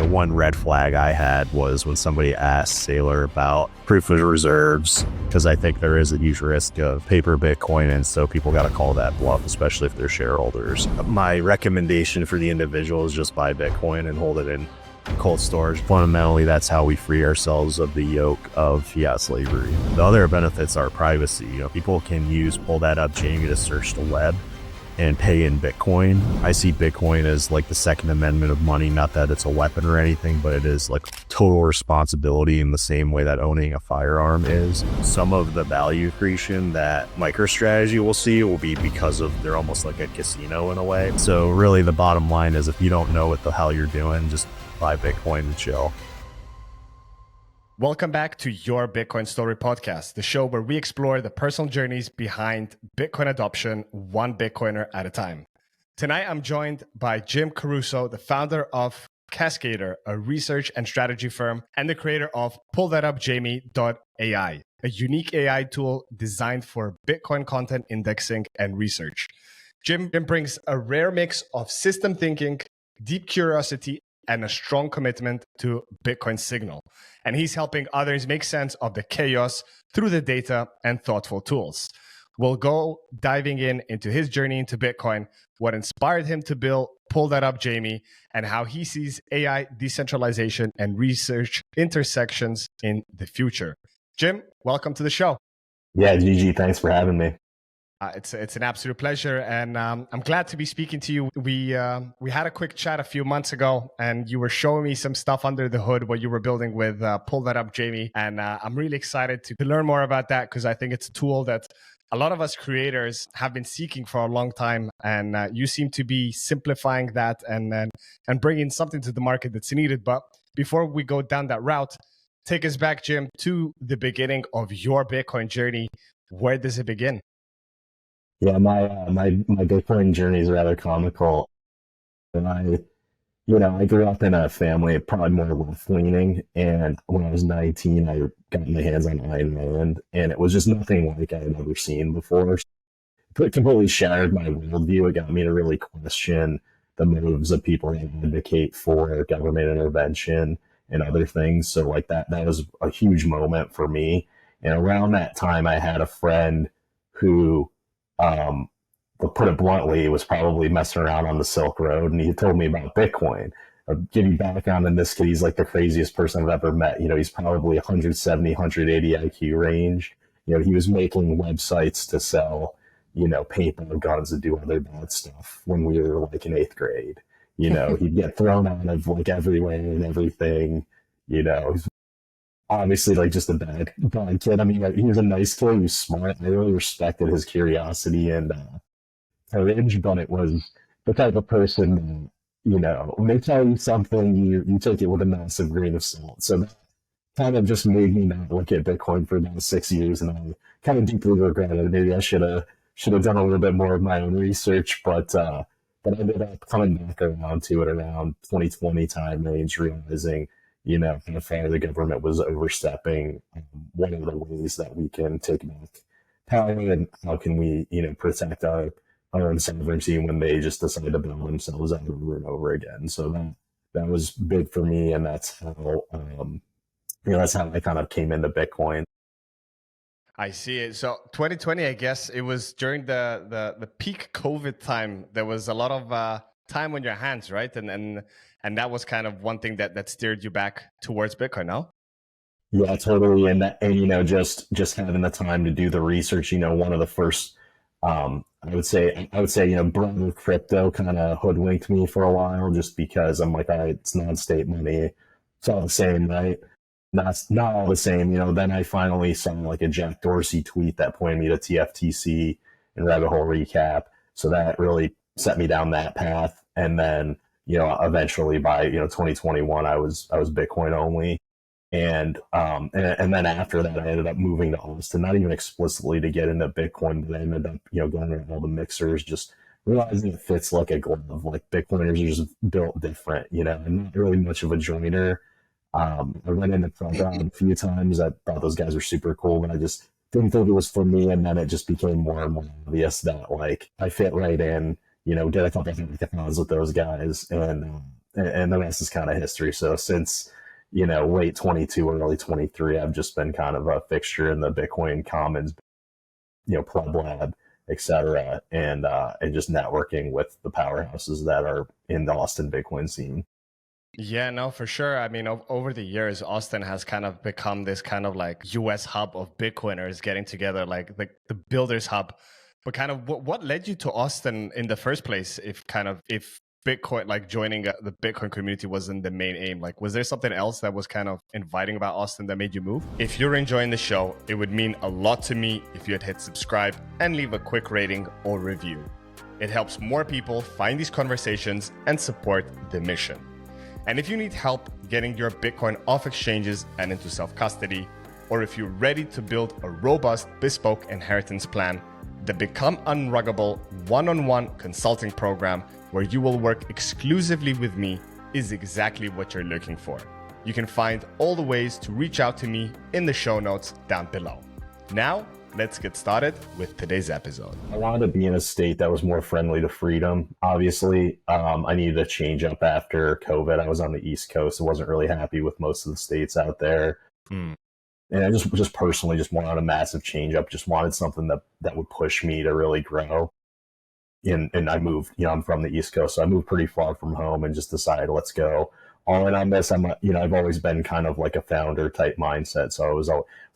One red flag I had was when somebody asked Saylor about proof of reserves, because I think there is a huge risk of paper Bitcoin, and so people got to call that bluff, especially if they're shareholders. My recommendation for the individual is just buy Bitcoin and hold it in cold storage. Fundamentally, that's how we free ourselves of the yoke of fiat slavery. The other benefits are privacy. People can use Pull That Up Jamie to search the web and pay in Bitcoin. I see Bitcoin as like the Second Amendment of money, not that it's a weapon or anything, but it is like total responsibility in the same way that owning a firearm is. Some of the value creation that MicroStrategy will see will be because of they're almost like a casino in a way. So really the bottom line is if you don't know what the hell you're doing, just buy Bitcoin and chill. Welcome back to Your Bitcoin Story podcast, the show where we explore the personal journeys behind Bitcoin adoption, one Bitcoiner at a time. Tonight, I'm joined by Jim Carucci, the founder of CASCADR, a research and strategy firm, and the creator of PullThatUpJamie.ai, a unique AI tool designed for Bitcoin content indexing and research. Jim brings a rare mix of system thinking, deep curiosity, and a strong commitment to Bitcoin signal. And he's helping others make sense of the chaos through the data and thoughtful tools. We'll go diving into his journey into Bitcoin, what inspired him to build Pull That Up Jamie, and how he sees AI decentralization and research intersections in the future. Jim, welcome to the show. Yeah, Gigi, thanks for having me. It's an absolute pleasure, and I'm glad to be speaking to you. We had a quick chat a few months ago, and you were showing me some stuff under the hood, what you were building with Pull That Up Jamie, and I'm really excited to learn more about that because I think it's a tool that a lot of us creators have been seeking for a long time, and you seem to be simplifying that and bringing something to the market that's needed. But before we go down that route, take us back, Jim, to the beginning of your Bitcoin journey. Where does it begin? Yeah, my Bitcoin journey is rather comical. And I grew up in a family probably more left-leaning, and when I was 19, I got my hands on Iron Man, and it was just nothing like I had ever seen before. It completely shattered my worldview. It got me to really question the moves of people that advocate for government intervention and other things. So like that was a huge moment for me. And around that time, I had a friend who, to put it bluntly, was probably messing around on the Silk Road, and he told me about Bitcoin. I'll give you background on this kid. He's like the craziest person I've ever met. He's probably 170, 180 IQ range. He was making websites to sell, paintball guns and do other bad stuff when we were like in 8th grade. He'd get thrown out of like everywhere and everything. He's obviously like just a bad kid. I mean, he was a nice kid. He was smart. I really respected his curiosity and courage, but it was the type of person that, when they tell you something, you take it with a massive grain of salt. So that kind of just made me not look at Bitcoin for about 6 years, and I kind of deeply regretted it. Maybe I should have done a little bit more of my own research, but I ended up coming back around to it around 2020 time range, realizing how far the government was overstepping. What are the ways that we can take back power, and how can we, protect our own sovereignty when they just decide to build themselves out over and over again. So that was big for me, and that's how that's how I kind of came into Bitcoin. I see it. So 2020, I guess it was during the peak COVID time. There was a lot of time on your hands, right? And that was kind of one thing that steered you back towards Bitcoin, no? Yeah, totally. And just having the time to do the research, one of the first, I would say, broader crypto kind of hoodwinked me for a while, just because I'm like, all right, it's non-state money. It's all the same, right? Not all the same. Then I finally saw like a Jack Dorsey tweet that pointed me to TFTC and Rabbit Hole Recap. So that really set me down that path. And then, eventually by, 2021, I was Bitcoin only. And then after that, I ended up moving to Austin, not even explicitly to get into Bitcoin, but I ended up, going around all the mixers, just realizing it fits like a glove. Like Bitcoiners are just built different, I'm not really much of a joiner. I went into front round a few times. I thought those guys were super cool, but I just didn't think it was for me. And then it just became more and more obvious that like I fit right in, did a couple of hackathons with those guys, and and the rest is kind of history. So since, late 22, early 23, I've just been kind of a fixture in the Bitcoin Commons, Pleb Lab, et cetera, and just networking with the powerhouses that are in the Austin Bitcoin scene. Yeah, no, for sure. I mean, over the years, Austin has kind of become this kind of like US hub of Bitcoiners getting together, like the builders hub. But kind of what led you to Austin in the first place? If Bitcoin, like joining the Bitcoin community wasn't the main aim, like was there something else that was kind of inviting about Austin that made you move? If you're enjoying the show, it would mean a lot to me if you had hit subscribe and leave a quick rating or review. It helps more people find these conversations and support the mission. And if you need help getting your Bitcoin off exchanges and into self-custody, or if you're ready to build a robust, bespoke inheritance plan, the Become Unruggable one-on-one consulting program where you will work exclusively with me is exactly what you're looking for. You can find all the ways to reach out to me in the show notes down below. Now, let's get started with today's episode. I wanted to be in a state that was more friendly to freedom. Obviously, I needed a change up after COVID. I was on the East Coast. I wasn't really happy with most of the states out there. And I just personally just wanted a massive change up, just wanted something that would push me to really grow. And I moved, I'm from the East Coast, so I moved pretty far from home and just decided, let's go all in on this. I've always been kind of like a founder type mindset. So I was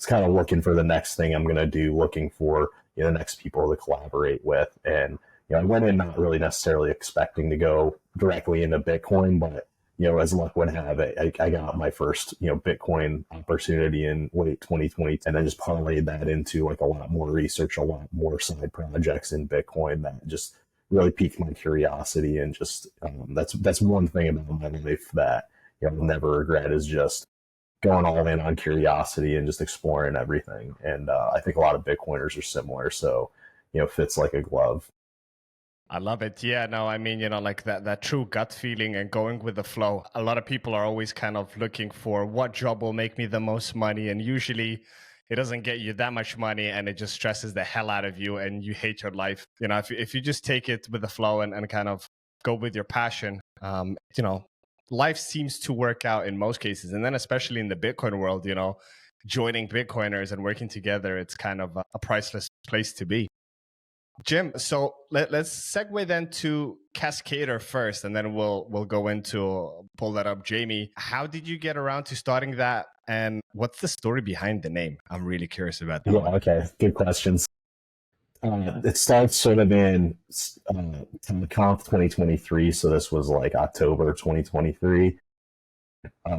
kind of looking for the next thing I'm going to do, looking for, the next people to collaborate with. And, I went in not really necessarily expecting to go directly into Bitcoin, but, as luck would have it, I got my first, Bitcoin opportunity in late 2020, and then just parlayed that into like a lot more research, a lot more side projects in Bitcoin that just really piqued my curiosity. And just that's one thing about my life that I'll never regret, is just going all in on curiosity and just exploring everything. And I think a lot of Bitcoiners are similar, so fits like a glove. I love it. Yeah, no, I mean, like that true gut feeling and going with the flow. A lot of people are always kind of looking for what job will make me the most money. And usually it doesn't get you that much money, and it just stresses the hell out of you and you hate your life. If you just take it with the flow and kind of go with your passion, life seems to work out in most cases. And then especially in the Bitcoin world, joining Bitcoiners and working together, it's kind of a priceless place to be. Jim, so let's segue then to CASCADR first, and then we'll go into pull that up. Jamie, how did you get around to starting that, and what's the story behind the name? I'm really curious about that. Yeah, okay, good questions. It starts sort of in Conf 2023, so this was like October 2023.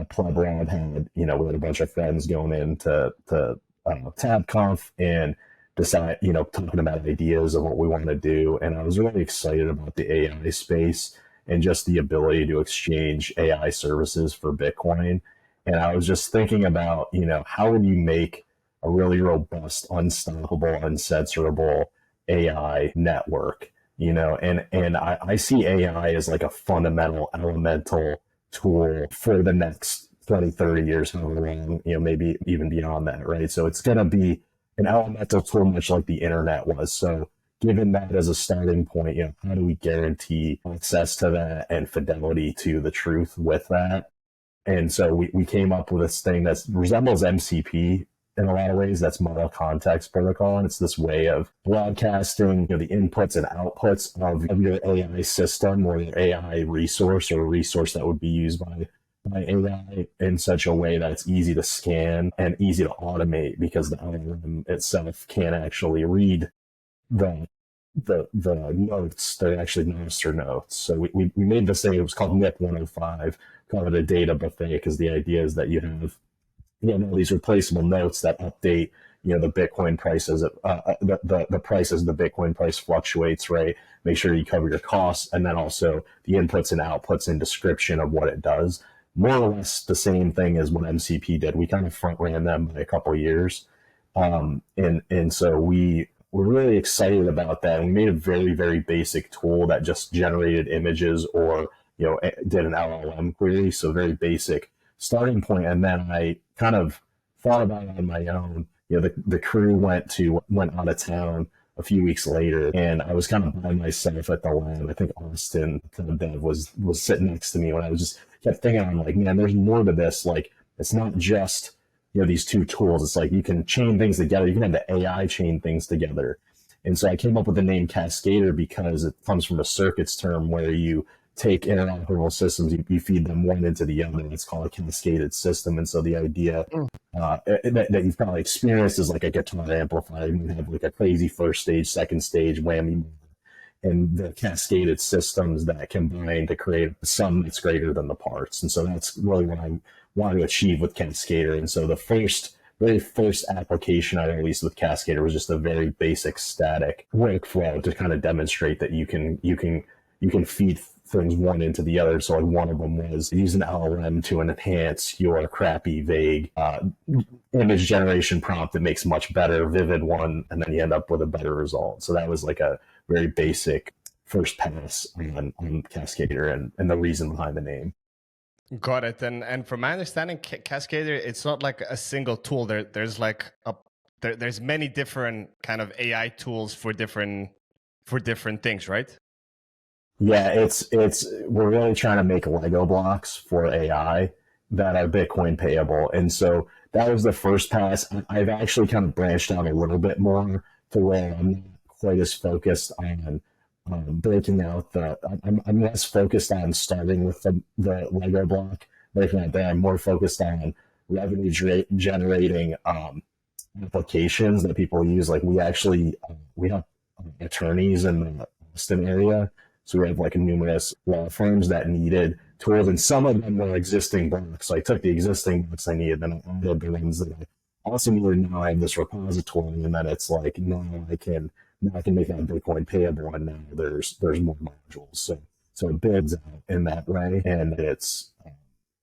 Pleb Lab had, we had a bunch of friends going into TabConf and decide, talking about ideas of what we want to do. And I was really excited about the AI space and just the ability to exchange AI services for Bitcoin. And I was just thinking about, how would you make a really robust, unstoppable, uncensorable AI network, and I see AI as like a fundamental, elemental tool for the next 20, 30 years, however long, maybe even beyond that, right? So it's going to be an elemental tool, much like the internet was. So given that as a starting point, how do we guarantee access to that and fidelity to the truth with that? And so we came up with this thing that resembles MCP in a lot of ways. That's Model Context Protocol. And it's this way of broadcasting the inputs and outputs of your AI system or your AI resource, or a resource that would be used by AI, in such a way that it's easy to scan and easy to automate, because the algorithm itself can't actually read the notes. They're actually master notes. So we made this thing. It was called NIP 105, called it a data buffet, because the idea is that you have all these replaceable notes that update the Bitcoin prices, the prices, the Bitcoin price fluctuates, right? Make sure you cover your costs, and then also the inputs and outputs and description of what it does. More or less the same thing as what MCP did. We kind of front ran them by a couple of years. And so we were really excited about that. And we made a very, very basic tool that just generated images or, did an LLM query. So very basic starting point. And then I kind of thought about it on my own. The crew went out of town a few weeks later, and I was kind of by myself at the lab. I think AusEn, the dev, was sitting next to me when I was just kept thinking, I'm like, man, there's more to this. Like, it's not just, these two tools. It's like you can chain things together. You can have the AI chain things together. And so I came up with the name CASCADR because it comes from a circuits term where you take interoperable systems, you feed them one into the other. It's called a cascaded system. And so the idea that you've probably experienced is like a guitar amplifier. You have like a crazy first stage, second stage, whammy, and the cascaded systems that combine to create a sum that's greater than the parts. And so that's really what I want to achieve with CASCADR. And so the very first application I released with CASCADR was just a very basic static workflow to kind of demonstrate that you can feed things one into the other. So like one of them was use an LLM to enhance your crappy, vague image generation prompt that makes much better, vivid one, and then you end up with a better result. So that was like a very basic first pass on CASCADR and the reason behind the name. Got it. And from my understanding, CASCADR, it's not like a single tool. There's like there's many different kind of AI tools for different things, right? Yeah, we're really trying to make Lego blocks for AI that are Bitcoin-Payable. And so that was the first pass. I've actually kind of branched out a little bit more to where I'm not quite as focused on breaking out I'm less focused on starting with the Lego block, breaking out there. I'm more focused on revenue generating applications that people use. Like we have attorneys in the Boston area. So we have like numerous law firms that needed tools, and some of them were existing blocks. So I took the existing blocks I needed, then I added the ones that I also needed. Now I have this repository, and then it's like now I can make that Bitcoin-Payable, and now there's more modules. So it builds out in that way, and it's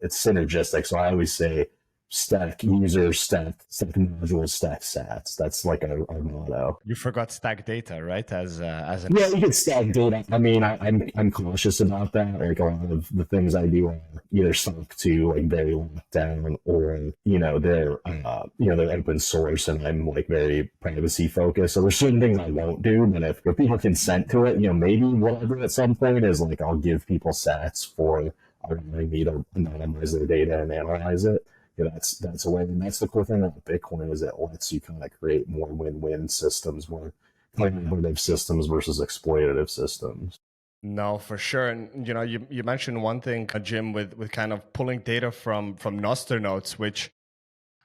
synergistic. So I always say stack users, stack modules, stack sats. That's like our motto. You forgot stack data, right? As an Yeah, you can stack data. I mean, I'm cautious about that. Like a lot of the things I do are either sunk to like very locked down, or they're open source, and I'm like very privacy focused. So there's certain things I won't do, but if people consent to it, maybe whatever at some point is like I'll give people sats for allowing me to anonymize their data and analyze it. That's a way, and that's the cool thing about Bitcoin is it lets you kind of create more win-win systems, more collaborative systems versus exploitative systems. No, for sure. And you mentioned one thing, Jim, with kind of pulling data from Nostr nodes, which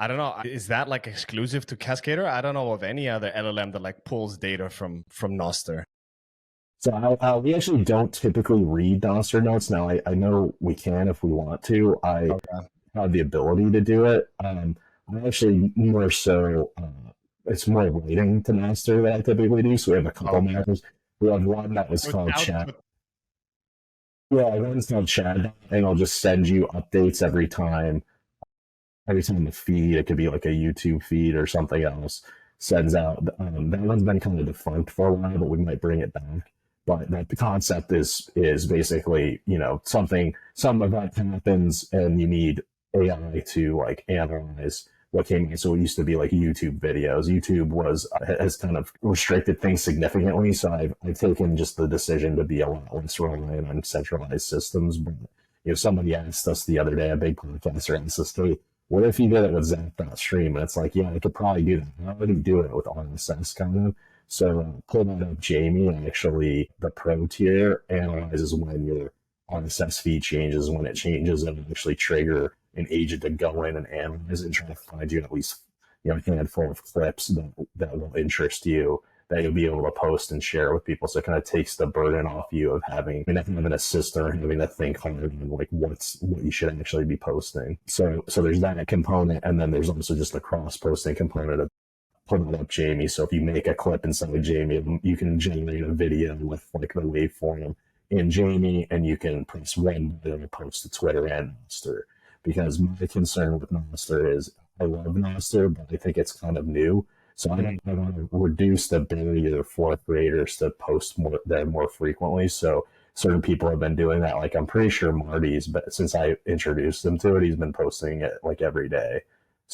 I don't know, is that like exclusive to CASCADR? I don't know of any other LLM that like pulls data from Nostr. So we actually don't typically read Nostr nodes. Now I know we can if we want to. Have the ability to do it. I'm actually more so, it's more writing to Nostr that I typically do. So we have a couple mappers. We have one that was called Chat. Yeah, one's called Chat, and it'll just send you updates every time the feed, it could be like a YouTube feed or something else, sends out. That one's been kind of defunct for a while, but we might bring it back. But the concept is basically, some event happens and you need AI to like analyze what came in. So it used to be like YouTube videos. YouTube has kind of restricted things significantly. So I've taken just the decision to be a lot less reliant on centralized systems. But somebody asked us the other day, a big podcaster asked us, hey, what if you did it with Zap.stream? And it's like, yeah, I could probably do that. I already do it with RSS kind of. So pull that up, Jamie, and actually the pro tier analyzes when your RSS feed changes. When it changes, it'll actually trigger an agent to go in and analyze and try to find you at least a handful of clips that will interest you, that you'll be able to post and share with people. So it kind of takes the burden off you of having an assistant or having to think hard on like what you should actually be posting. So there's that component, and then there's also just the cross posting component of putting up Jamie. So if you make a clip inside of Jamie, you can generate a video with like the waveform in Jamie, and you can press one button and post to Twitter and Nostr. Because my concern with Nostr is I love Nostr, but I think it's kind of new. So I want to reduce the barrier for creators to post more frequently. So certain people have been doing that. Like I'm pretty sure Marty's, but since I introduced him to it, he's been posting it like every day.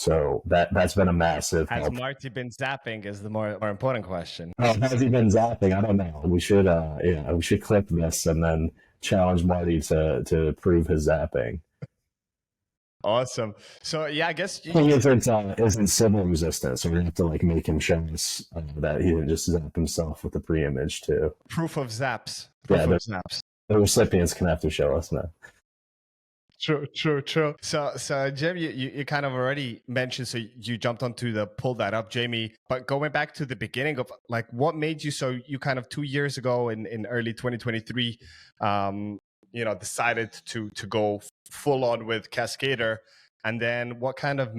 So that's been a massive Has help. Marty been zapping is the more important question. Has he been zapping? I don't know. We should clip this and then challenge Marty to prove his zapping. Awesome. So yeah, I guess Isn't civil resistance, so we're gonna have to like make him show us that he didn't just zap himself with the pre-image too. proof of zaps. Yeah, Proof of zaps. the recipients can have to show us now. True. So Jim, you kind of already mentioned, so you jumped onto the pull that up, Jamie. But going back to the beginning of like what made you, so you kind of 2 years ago in early 2023, decided to go full on with CASCADR, and then what kind of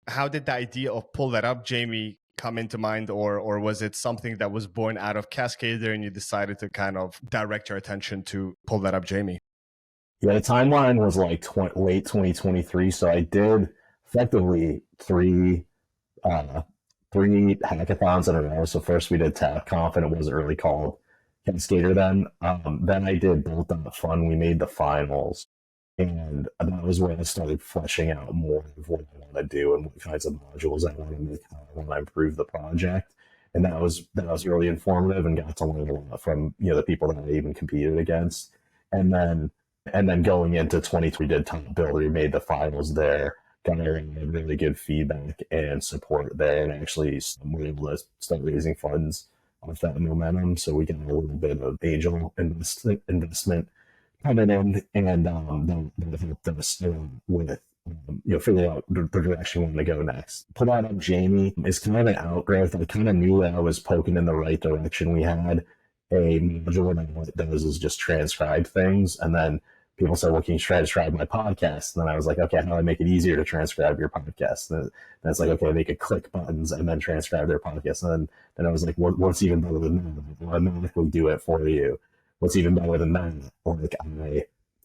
how did the idea of pull that up, Jamie, come into mind, or was it something that was born out of CASCADR and you decided to kind of direct your attention to pull that up, Jamie? Yeah, the timeline was like late 2023. So I did effectively three hackathons in a row. So first we did TapConf, and it wasn't really called CASCADR then. Then I did Built on the Fun. We made the finals. And that was where I started fleshing out more of what I want to do and what kinds of modules I want to make, how I want to improve the project. And that was really informative and got to learn a lot from the people that I even competed against. And then going into 23, did Top Builder, we made the finals there, got really good feedback and support there, and actually were able to start raising funds off that momentum. So we got a little bit of angel investment coming in, and that helped us with figure out the direction we want to go next. Put That Up Jamie is kind of an outgrowth. I kind of knew that I was poking in the right direction. We had a module that what it does is just transcribe things, and then people said, well, can you transcribe my podcast? And then I was like, okay, how do I make it easier to transcribe your podcast? And then it's like, okay, they could click buttons and then transcribe their podcast. And then I was like, what's even better than that? I'll automatically do it for you. What's even better than that? Like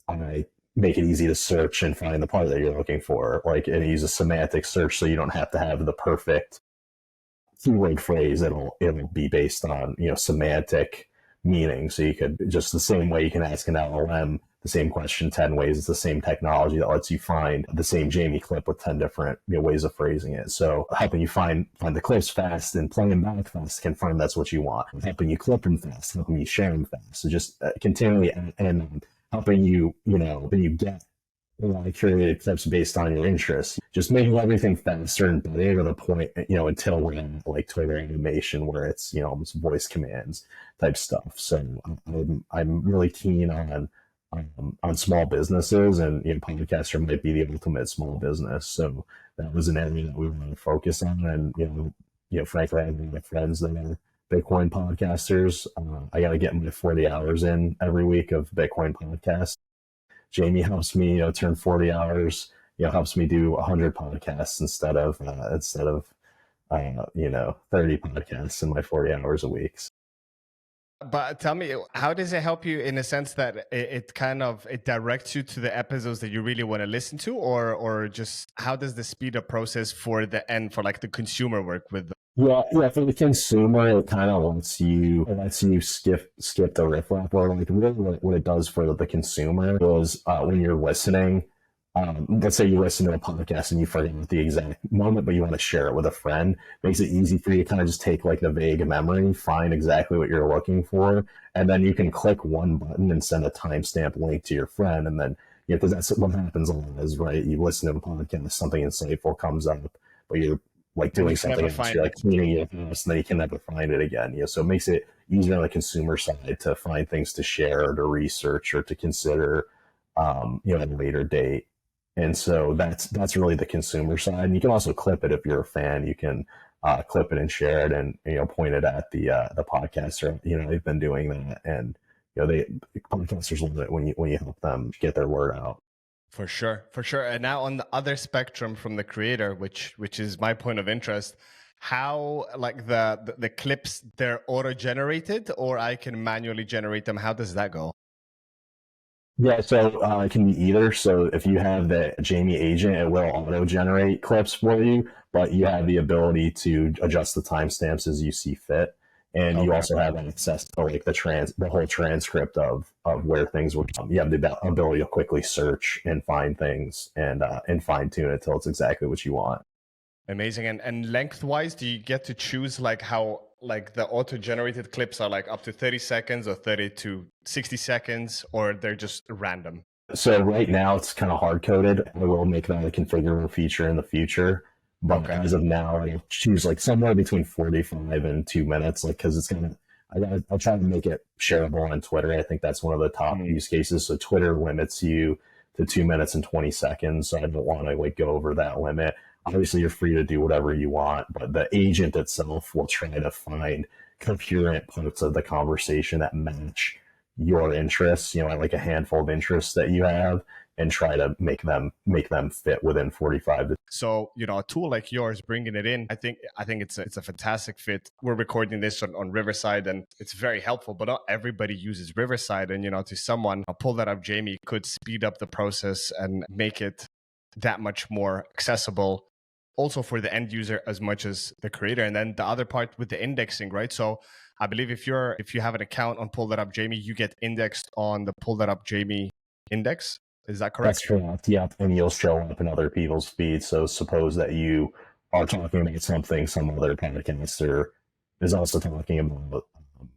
I make it easy to search and find the part that you're looking for. Like, and use a semantic search, so you don't have to have the perfect keyword phrase. It'll be based on semantic meaning. So you could, just the same way you can ask an LLM the same question 10 ways. It's the same technology that lets you find the same Jamie clip with 10 different ways of phrasing it. So helping you find the clips fast and play them back fast, confirm that's what you want. Helping you clip them fast, helping you share them fast. So just continually and helping you, when you get curated clips based on your interests, just making everything faster and better to the point, until we're in like Twitter animation where it's, almost voice commands type stuff. So I'm really keen on small businesses, and Podcaster might be the ultimate small business. So that was an area that we want to focus on. And frankly, I have my friends that are Bitcoin podcasters. I got to get my 40 hours in every week of Bitcoin podcast. Jamie helps me turn 40 hours. Helps me do 100 podcasts instead of 30 podcasts in my 40 hours a week. But tell me, how does it help you in a sense that it directs you to the episodes that you really want to listen to, or just how does the speed up process for the end, for like the consumer work with them? Yeah, for the consumer, it kind of lets you skip the riffraff. Or like really what it does for the consumer is when you're listening, let's say you listen to a podcast and you forget the exact moment, but you want to share it with a friend. Makes it easy for you to kind of just take like the vague memory, find exactly what you're looking for, and then you can click one button and send a timestamp link to your friend. And then, because that's what happens a lot is, right, you listen to a podcast, something insightful comes up, but you're like doing something else, you're like cleaning your house, and then you can never find it again. So it makes it easier on the consumer side to find things to share or to research or to consider, at a later date. And so that's really the consumer side. And you can also clip it if you're a fan. You can clip it and share it, and point it at the podcaster. They've been doing that, and podcasters love it when you help them get their word out. For sure. And now on the other spectrum from the creator, which is my point of interest, how like the clips, they're auto generated, or I can manually generate them? How does that go? Yeah, so it can be either. So if you have the Jamie agent, it will auto-generate clips for you, but you have the ability to adjust the timestamps as you see fit. And you Okay. also have access to like the whole transcript of where things would come. You have the ability to quickly search and find things and fine tune it till it's exactly what you want. Amazing. And lengthwise, do you get to choose like how like the auto-generated clips are like up to 30 seconds or 30 to 60 seconds, or they're just random? So right now it's kind of hard coded. I will make that a configurable feature in the future. But Okay. as of now, I choose like somewhere between 45 and 2 minutes, like because it's gonna. I'll try to make it shareable on Twitter. I think that's one of the top use cases. So Twitter limits you to 2 minutes and 20 seconds. So I don't want to like go over that limit. Obviously, you're free to do whatever you want, but the agent itself will try to find coherent parts of the conversation that match your interests, like a handful of interests that you have, and try to make them fit within 45 to. So, a tool like yours, bringing it in, I think it's a fantastic fit. We're recording this on Riverside, and it's very helpful, but not everybody uses Riverside. And, to someone, I'll pull that up, Jamie, could speed up the process and make it that much more accessible also for the end user as much as the creator. And then the other part with the indexing, right? So I believe if you have an account on Pull That Up Jamie, you get indexed on the Pull That Up Jamie index. Is that correct? That's correct. Yep. And you'll show up in other people's feeds. So suppose that you are talking about something some other podcaster is also talking about,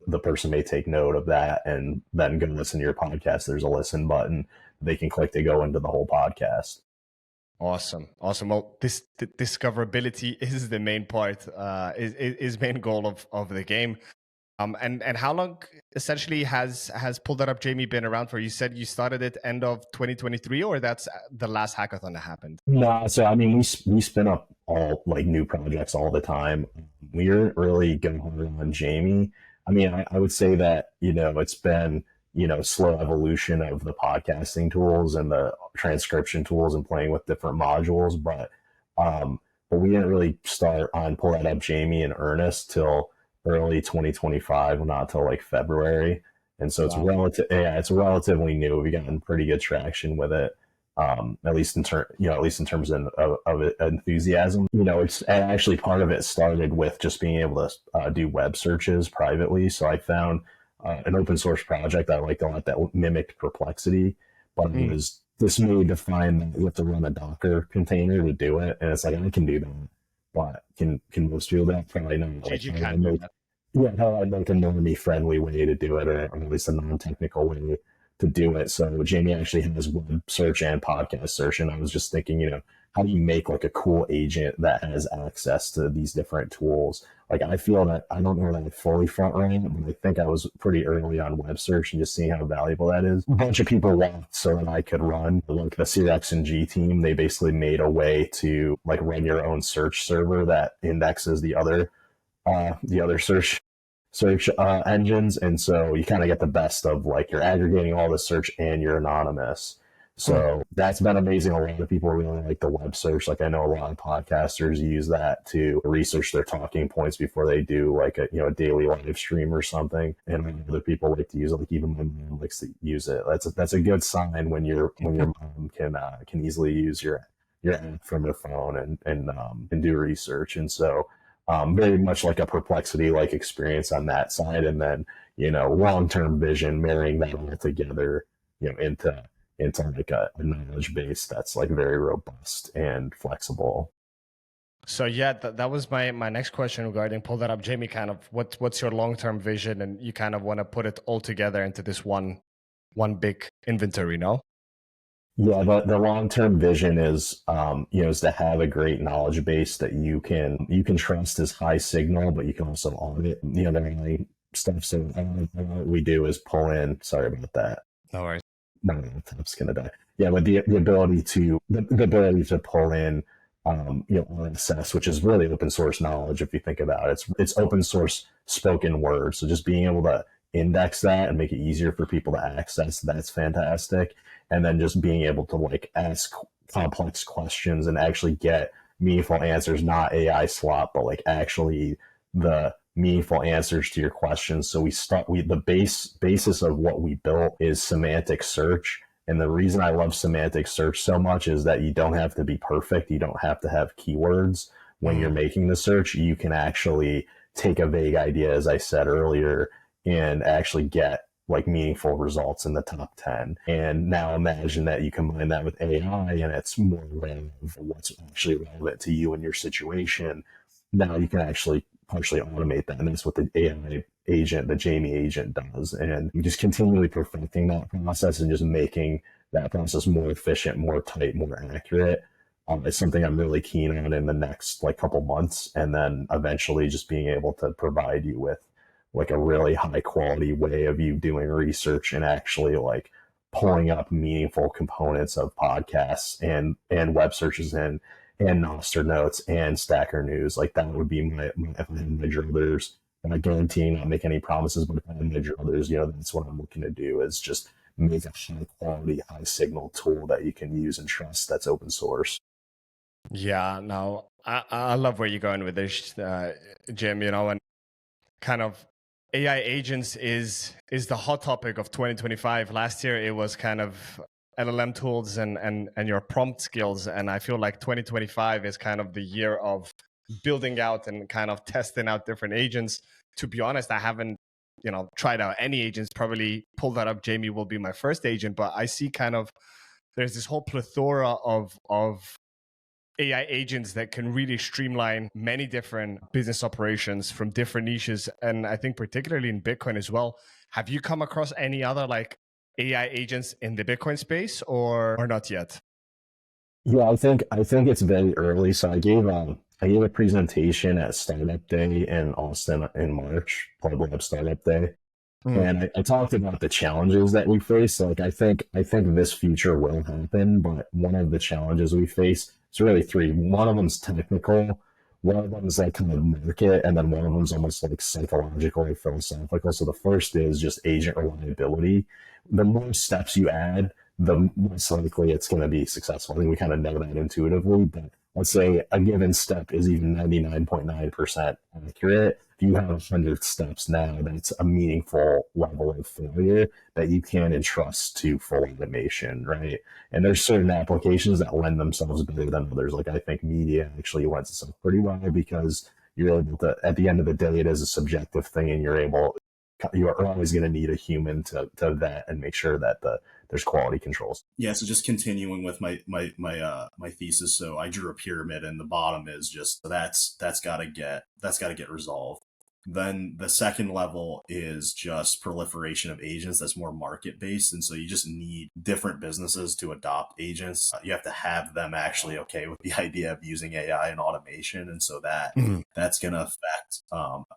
the person may take note of that and then go listen to your podcast. There's a listen button. They can click to go into the whole podcast. Awesome. Well, this discoverability is the main part, is main goal of the game. And how long essentially has Pull That Up Jamie been around for? You said you started it end of 2023, or that's the last hackathon that happened? No, so I mean, we spin up all like new projects all the time. We aren't really going hard on Jamie. I mean, I would say that, it's been, slow evolution of the podcasting tools and the transcription tools and playing with different modules. But we didn't really start on Pull That Up Jamie in earnest till early 2025, not till like February. And so it's relatively new. We've gotten pretty good traction with it. At least in terms of enthusiasm. It's actually part of it started with just being able to do web searches privately. So I found an open source project I liked a lot that mimicked Perplexity, but it was dismayed to find that you have to run a Docker container to do it. And it's like, I can do that, but can most people do that? Probably not. You can do that. Yeah, how I'd make a normie friendly way to do it, or at least a non-technical way to do it. So Jamie actually has web search and podcast search. And I was just thinking, how do you make like a cool agent that has access to these different tools? Like, I feel that I don't know that I fully front ran it, but I think I was pretty early on web search and just seeing how valuable that is. A bunch of people left so that I could run. Like the Cirex and G team, they basically made a way to like run your own search server that indexes the other search engines, and so you kind of get the best of like you're aggregating all the search and you're anonymous. So that's been amazing. A lot of people really like the web search. Like I know a lot of podcasters use that to research their talking points before they do like a daily live stream or something. And other people like to use it. Like even my mom likes to use it. That's a good sign when your mom can easily use your app from your phone and do research. And so very much like a Perplexity like experience on that side, and then long-term vision, marrying that all together into like a knowledge base that's like very robust and flexible. So yeah, that was my next question regarding Pull That Up Jamie. Kind of what's your long-term vision, and you kind of want to put it all together into this one big inventory, no? Yeah, the long-term vision is, is to have a great knowledge base that you can trust as high signal, but you can also audit. The only stuff. So what we do is pull in. Sorry about that. No worries. My laptop's gonna die. Yeah, but the ability to pull in, RSS, which is really open source knowledge. If you think about it, it's open source spoken word. So just being able to index that and make it easier for people to access, that's fantastic. And then just being able to like ask complex questions and actually get meaningful answers, not AI slop, but like actually the meaningful answers to your questions. So the basis of what we built is semantic search. And the reason I love semantic search so much is that you don't have to be perfect. You don't have to have keywords when you're making the search. You can actually take a vague idea, as I said earlier, and actually get like meaningful results in the top 10. And now imagine that you combine that with AI and it's more relevant of what's actually relevant to you and your situation. Now you can actually partially automate that. And that's what the AI agent, the Jamie agent does. And just continually perfecting that process and just making that process more efficient, more tight, more accurate. It's something I'm really keen on in the next like couple months. And then eventually just being able to provide you with like a really high quality way of you doing research and actually like pulling up meaningful components of podcasts and web searches and Noster notes and Stacker news. Like that would be my if I had my druthers. And I guarantee not make any promises, but if I had my druthers, that's what I'm looking to do is just make a high quality, high signal tool that you can use and trust that's open source. Yeah, no, I love where you're going with this, Jim, and kind of AI agents is the hot topic of 2025. Last year, it was kind of LLM tools and your prompt skills. And I feel like 2025 is kind of the year of building out and kind of testing out different agents. To be honest, I haven't, tried out any agents. Probably pull that up. Jamie will be my first agent, but I see kind of there's this whole plethora of AI agents that can really streamline many different business operations from different niches. And I think particularly in Bitcoin as well. Have you come across any other like AI agents in the Bitcoin space or not yet? Yeah, I think it's very early. So I gave a presentation at Startup Day in Austin in March, Plug Lab Startup Day. And I talked about the challenges that we face. Like I think this future will happen, but one of the challenges we face is really three. One of them's technical, one of them is like kind of market, and then one of them's almost like psychological or philosophical. So the first is just agent reliability. The more steps you add, the most likely it's going to be successful. I think we kind of know that intuitively, but let's say a given step is even 99.9% accurate. If you have 100 steps now, that's a meaningful level of failure that you can entrust to full automation, right? And there's certain applications that lend themselves better than others. Like I think media actually lends itself pretty well because you're able to, at the end of the day, it is a subjective thing and you are always going to need a human to vet and make sure that there's quality controls. Yeah, so just continuing with my thesis. So I drew a pyramid, and the bottom is just that's got to get resolved. Then the second level is just proliferation of agents. That's more market based, and so you just need different businesses to adopt agents. You have to have them actually okay with the idea of using AI and automation, and so that's going to affect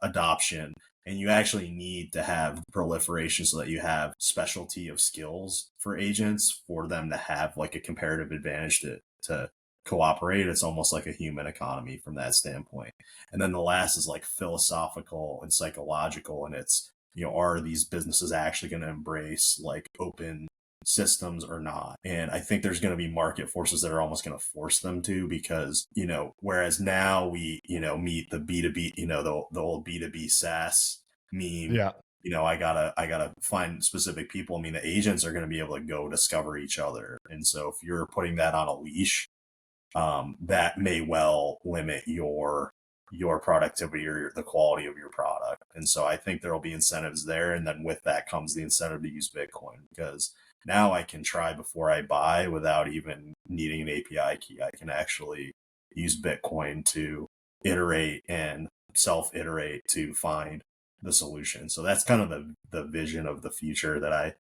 adoption. And you actually need to have proliferation so that you have specialty of skills for agents for them to have like a comparative advantage to cooperate. It's almost like a human economy from that standpoint. And then the last is like philosophical and psychological. And it's, are these businesses actually going to embrace like open systems or not? And I think there's going to be market forces that are almost going to force them to, because, whereas now we, meet the B2B, the old B2B SaaS meme. Yeah. I gotta find specific people. I mean, the agents are going to be able to go discover each other. And so if you're putting that on a leash, that may well limit your productivity or the quality of your product. And so I think there'll be incentives there. And then with that comes the incentive to use Bitcoin, because now I can try before I buy without even needing an API key. I can actually use Bitcoin to iterate and self-iterate to find the solution. So that's kind of the vision of the future that I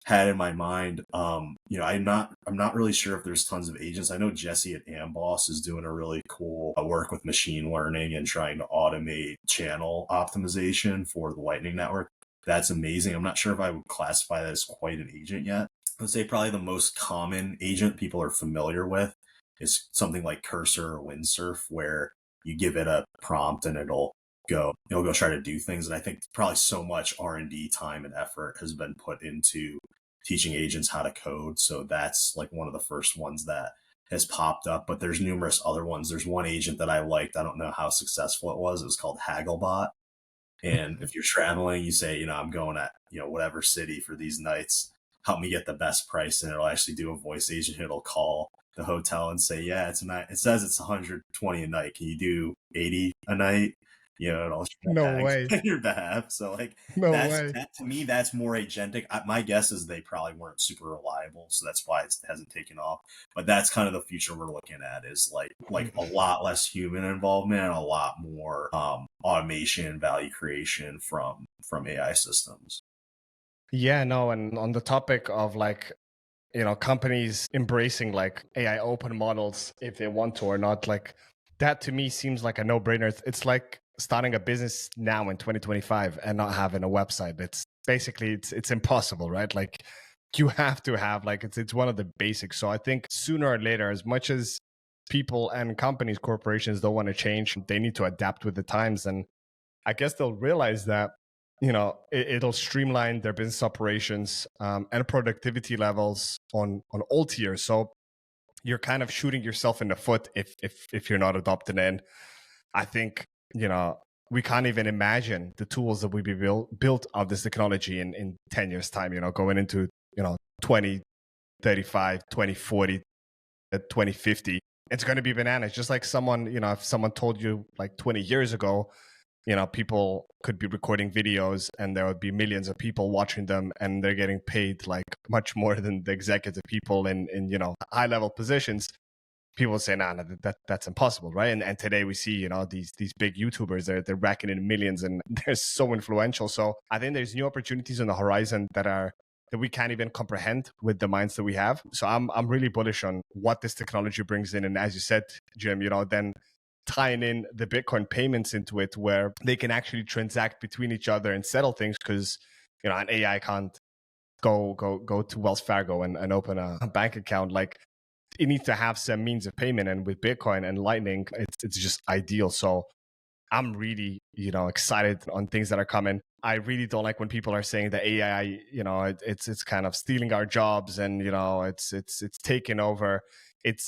had in my mind. I'm not really sure if there's tons of agents. I know Jesse at Amboss is doing a really cool work with machine learning and trying to automate channel optimization for the Lightning Network. That's amazing. I'm not sure if I would classify that as quite an agent yet. I would say probably the most common agent people are familiar with is something like Cursor or Windsurf, where you give it a prompt and it'll go try to do things. And I think probably so much R&D time and effort has been put into teaching agents how to code. So that's like one of the first ones that has popped up, but there's numerous other ones. There's one agent that I liked. I don't know how successful it was. It was called Hagglebot. And if you're traveling, you say, I'm going at, whatever city for these nights, help me get the best price. And it'll actually do a voice agent. It'll call the hotel and say, yeah, it's a night. It says it's 120 a night. Can you do 80 a night? you know, and I'll No way. on your behalf. So like No that way. to me, that's more agentic. My guess is they probably weren't super reliable, so that's why it hasn't taken off. But that's kind of the future we're looking at, is like a lot less human involvement and a lot more automation and value creation from AI systems. Yeah, no, and on the topic of like, companies embracing like AI open models if they want to or not, like that to me seems like a no-brainer. It's like starting a business now in 2025 and not having a website. It's basically it's impossible, right? Like you have to have like it's one of the basics. So I think sooner or later, as much as people and companies, corporations don't want to change, they need to adapt with the times. And I guess they'll realize that it'll streamline their business operations and productivity levels on all tiers. So you're kind of shooting yourself in the foot if you're not adopting it. And I think we can't even imagine the tools that will be built of this technology in 10 years time, going into 2035, 2040, 2050. It's going to be bananas. Just like someone, if someone told you like 20 years ago, people could be recording videos and there would be millions of people watching them and they're getting paid like much more than the executive people in high level positions. People would say, nah, that's impossible, right? And today we see, these big YouTubers, they're racking in millions and they're so influential. So I think there's new opportunities on the horizon that we can't even comprehend with the minds that we have. So I'm really bullish on what this technology brings in. And as you said, Jim, then tying in the Bitcoin payments into it, where they can actually transact between each other and settle things, because an AI can't go to Wells Fargo and open a bank account. Like it needs to have some means of payment, and with Bitcoin and Lightning, it's just ideal. So I'm really excited on things that are coming. I really don't like when people are saying that AI, it's kind of stealing our jobs and it's taking over.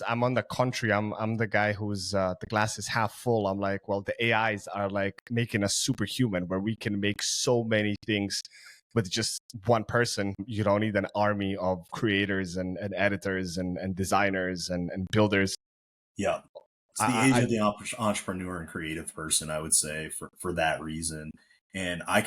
I'm on the contrary. I'm the guy who's the glass is half full. I'm like, well, the AIs are like making us superhuman, where we can make so many things with just one person. You don't need an army of creators and editors and designers and builders. Yeah. It's the age of the entrepreneur and creative person, I would say, for that reason. And I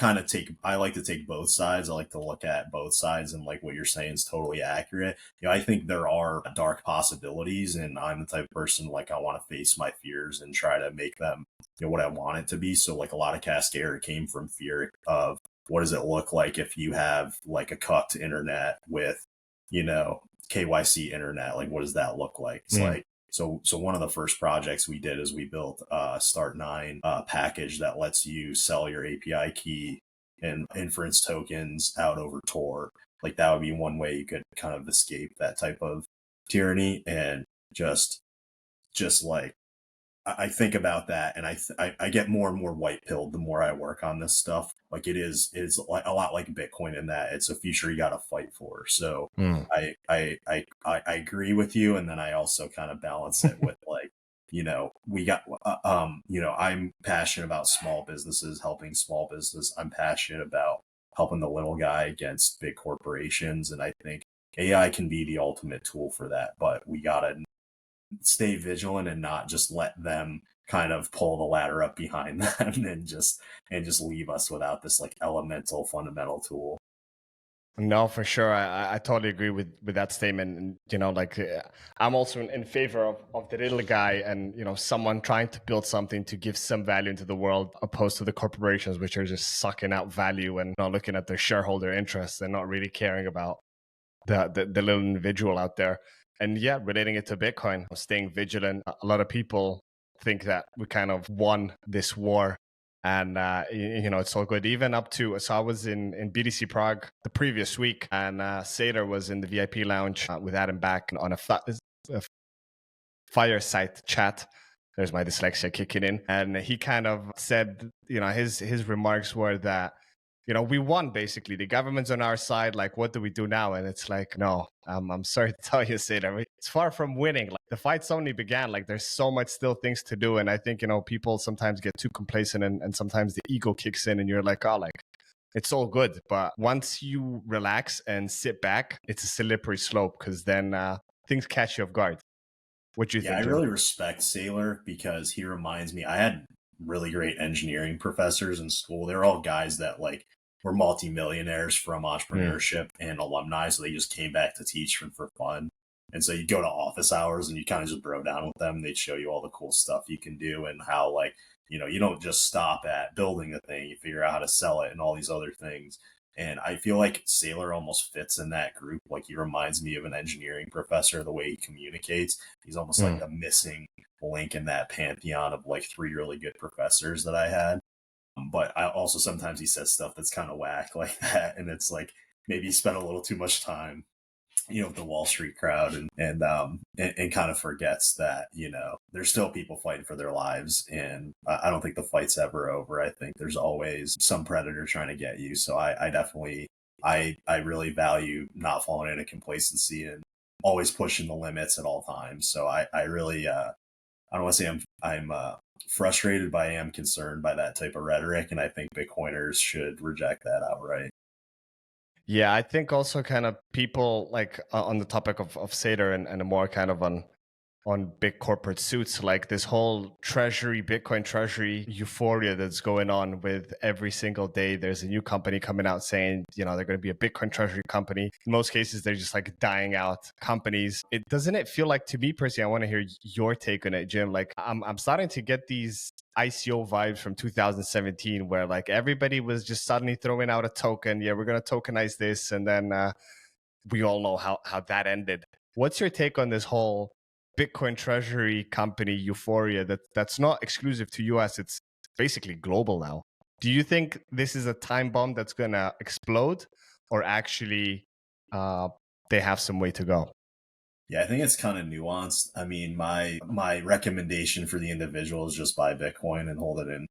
like to take both sides. I like to look at both sides, and like what you're saying is totally accurate. I think there are dark possibilities, and I'm the type of person, like, I want to face my fears and try to make them what I want it to be. So like a lot of CASCADR came from fear of, what does it look like if you have like a cucked internet with, KYC internet? Like, what does that look like? It's like, so one of the first projects we did is we built a Start9 package that lets you sell your API key and inference tokens out over Tor. Like that would be one way you could kind of escape that type of tyranny. And just like, I think about that, and I get more and more white pilled the more I work on this stuff. Like it's like a lot like Bitcoin in that it's a future you got to fight for. So I agree with you, and then I also kind of balance it with like, we got I'm passionate about small businesses, helping small business. I'm passionate about helping the little guy against big corporations, and I think AI can be the ultimate tool for that. But we gotta stay vigilant and not just let them kind of pull the ladder up behind them and just leave us without this like elemental fundamental tool. No, for sure. I totally agree with that statement. And, I'm also in favor of the little guy and, someone trying to build something to give some value into the world, opposed to the corporations, which are just sucking out value and not looking at their shareholder interests and not really caring about the little individual out there. And yeah, relating it to Bitcoin, staying vigilant. A lot of people think that we kind of won this war, and it's all good. Even up to, so I was in BTC Prague the previous week, and Sader was in the VIP lounge with Adam back on a fireside chat. There's my dyslexia kicking in, and he kind of said, his remarks were that, we won, basically. The government's on our side. Like, what do we do now? And it's like, no, I'm sorry to tell you, Sader, it's far from winning. Like, the fight's only began. Like, there's so much still things to do. And I think, people sometimes get too complacent, and sometimes the ego kicks in and you're like, oh, like, it's all good. But once you relax and sit back, it's a slippery slope, because then things catch you off guard. What do you think, I Jim? really respect Sailor, because he reminds me, I had really great engineering professors in school. They're all guys that like were multimillionaires from entrepreneurship and alumni. So they just came back to teach for fun. And so you go to office hours and you kind of just bro down with them. They'd show you all the cool stuff you can do and how, like, you know, you don't just stop at building a thing, you figure out how to sell it and all these other things. And I feel like Saylor almost fits in that group. Like, he reminds me of an engineering professor, the way he communicates. He's almost like the missing link in that pantheon of like 3 really good professors that I had. But I also, sometimes he says stuff that's kind of whack like that. And it's like, maybe he spent a little too much time, you know, with the Wall Street crowd and kind of forgets that, you know, there's still people fighting for their lives. And I don't think the fight's ever over. I think there's always some predator trying to get you. So I definitely, I really value not falling into complacency and always pushing the limits at all times. So I really, I don't want to say I'm frustrated, but I am concerned by that type of rhetoric. And I think Bitcoiners should reject that outright. Yeah, I think also kind of people like on the topic of Saylor and more kind of on big corporate suits, like this whole treasury, Bitcoin treasury euphoria that's going on with every single day. There's a new company coming out saying, you know, they're going to be a Bitcoin treasury company. In most cases, they're just like dying out companies. Doesn't it feel like, to me personally, I want to hear your take on it, Jim. Like I'm starting to get these ICO vibes from 2017 where like everybody was just suddenly throwing out a token. Yeah, we're going to tokenize this. And then we all know how that ended. What's your take on this whole Bitcoin treasury company euphoria that's not exclusive to US, it's basically global now? Do you think this is a time bomb that's going to explode, or actually they have some way to go? Yeah, I think it's kind of nuanced. I mean, my recommendation for the individual is just buy Bitcoin and hold it in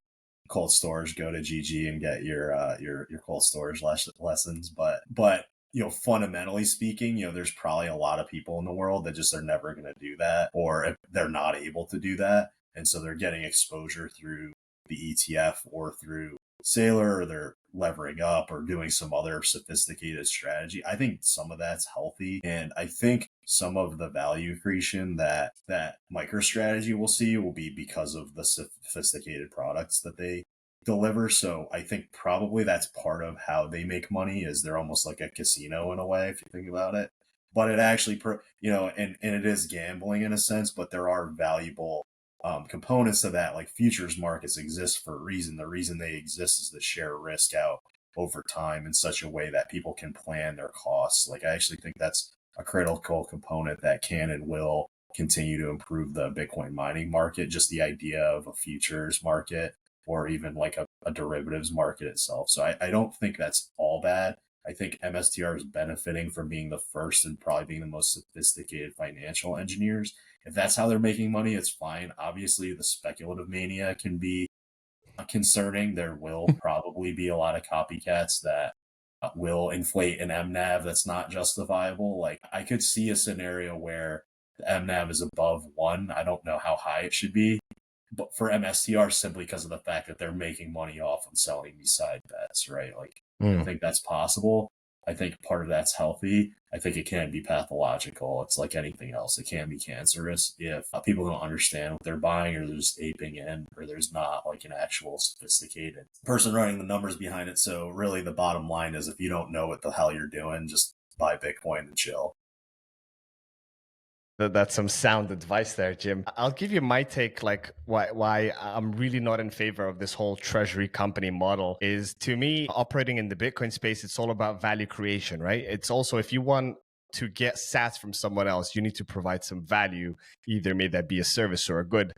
cold storage. Go to GG and get your cold storage lessons. But you know, fundamentally speaking, you know, there's probably a lot of people in the world that just are never going to do that, or if they're not able to do that, and so they're getting exposure through the ETF or through Saylor, or they're levering up or doing some other sophisticated strategy. I think some of that's healthy, and I think some of the value accretion that MicroStrategy will see will be because of the sophisticated products that they deliver. So I think probably that's part of how they make money, is they're almost like a casino in a way, if you think about it. But it actually, you know, and it is gambling in a sense, but there are valuable components to that. Like, futures markets exist for a reason. The reason they exist is to share risk out over time in such a way that people can plan their costs. Like, I actually think that's a critical component that can and will continue to improve the Bitcoin mining market. Just the idea of a futures market, or even like a derivatives market itself. So I don't think that's all bad. I think MSTR is benefiting from being the first and probably being the most sophisticated financial engineers. If that's how they're making money, it's fine. Obviously, the speculative mania can be concerning. There will probably be a lot of copycats that will inflate an MNAV that's not justifiable. Like, I could see a scenario where the MNAV is above 1. I don't know how high it should be, but for MSTR, simply because of the fact that they're making money off of selling these side bets, right? Like, I think that's possible. I think part of that's healthy. I think it can be pathological. It's like anything else. It can be cancerous if people don't understand what they're buying, or they're just aping in, or there's not like an actual sophisticated person running the numbers behind it. So really the bottom line is, if you don't know what the hell you're doing, just buy Bitcoin and chill. That's some sound advice there, Jim. I'll give you my take, like why I'm really not in favor of this whole treasury company model. Is, to me, operating in the Bitcoin space, it's all about value creation, right? It's also, if you want to get sats from someone else, you need to provide some value, either may that be a service or a good.